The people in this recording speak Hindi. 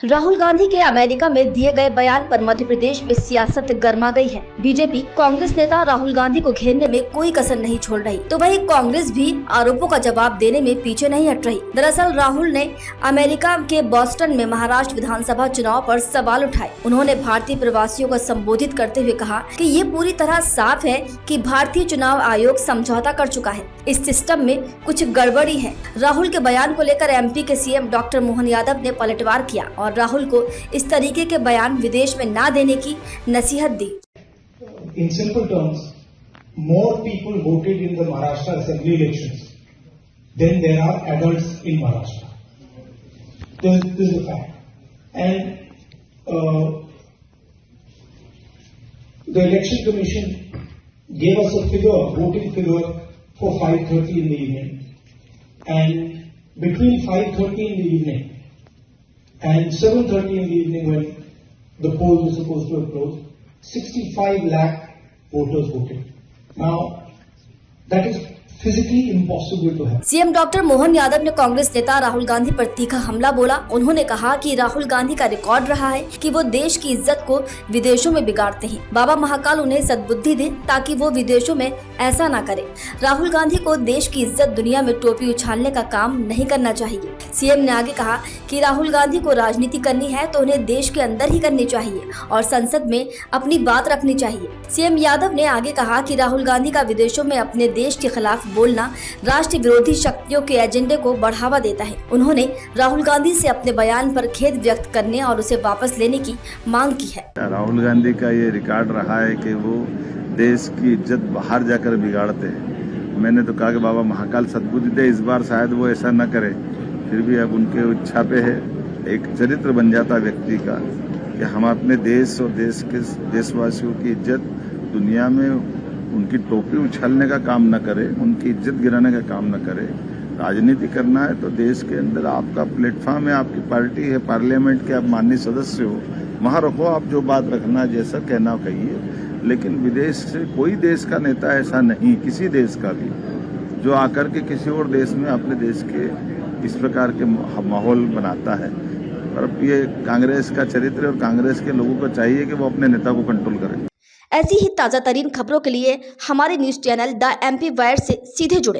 राहुल गांधी के अमेरिका में दिए गए बयान पर मध्य प्रदेश में सियासत गर्मा गई है। बीजेपी कांग्रेस नेता राहुल गांधी को घेरने में कोई कसर नहीं छोड़ रही, तो वहीं कांग्रेस भी आरोपों का जवाब देने में पीछे नहीं हट रही। दरअसल राहुल ने अमेरिका के बॉस्टन में महाराष्ट्र विधानसभा चुनाव पर सवाल उठाए। उन्होंने भारतीय प्रवासियों को संबोधित करते हुए कहा कि ये पूरी तरह साफ है कि भारतीय चुनाव आयोग समझौता कर चुका है, इस सिस्टम में कुछ गड़बड़ी है। राहुल के बयान को लेकर एमपी के सीएम डॉक्टर मोहन यादव ने पलटवार किया और राहुल को इस तरीके के बयान विदेश में ना देने की नसीहत दी। In simple terms, more people voted in the Maharashtra assembly elections than there are adults in Maharashtra. This is the fact. And the election commission gave us a figure, voting figure for 5:30 in the evening. And between 5:30 in the evening and 7:30 in the evening, when the polls were supposed to have closed, 65 lakh voters voted. Now, that is physically impossible to have. CM doctor Mohan Yadav ने कांग्रेस नेता राहुल गांधी पर तीखा हमला बोला। उन्होंने कहा कि राहुल गांधी का रिकॉर्ड रहा है कि वो देश की इज्जत को विदेशों में बिगाड़ते हैं। बाबा महाकाल उन्हें सद्बुद्धि दे ताकि वो विदेशों में ऐसा ना करे। राहुल गांधी को देश की इज्जत दुनिया में टोपी उछालने का काम नहीं करना चाहिए। सीएम ने आगे कहा कि राहुल गांधी को राजनीति करनी है तो उन्हें देश के अंदर ही करनी चाहिए और संसद में अपनी बात रखनी चाहिए। सीएम यादव ने आगे कहा कि राहुल गांधी का विदेशों में अपने देश के खिलाफ बोलना राष्ट्र विरोधी शक्तियों के एजेंडे को बढ़ावा देता है। उन्होंने राहुल गांधी से अपने बयान पर खेद व्यक्त करने और उसे वापस लेने की मांग की है। राहुल गांधी का ये रिकॉर्ड रहा है कि वो देश की इज्जत बाहर जाकर बिगाड़ते हैं। मैंने तो कहा कि बाबा महाकाल सद्बुद्धि दे, इस बार शायद वो ऐसा न करे। फिर भी अब उनके इच्छा पे है, एक चरित्र बन जाता व्यक्ति का कि हम अपने देश और देश के देशवासियों की इज्जत दुनिया में उनकी टोपी उछालने का काम न करे, उनकी इज्जत गिराने का काम न करे। राजनीति करना है तो देश के अंदर आपका प्लेटफॉर्म है, आपकी पार्टी है, पार्लियामेंट के आप माननीय सदस्य हो, वहाँ रखो, आप जो बात रखना जैसा कहना कहिए। लेकिन विदेश से कोई देश का नेता ऐसा नहीं, किसी देश का भी, जो आकर के किसी और देश में अपने देश के इस प्रकार के माहौल बनाता है। और ये कांग्रेस का चरित्र और कांग्रेस के लोगों को चाहिए कि वो अपने नेता को कंट्रोल करें। ऐसी ही ताज़ा तरीन खबरों के लिए हमारे news channel the MP wire से सीधे जुड़े।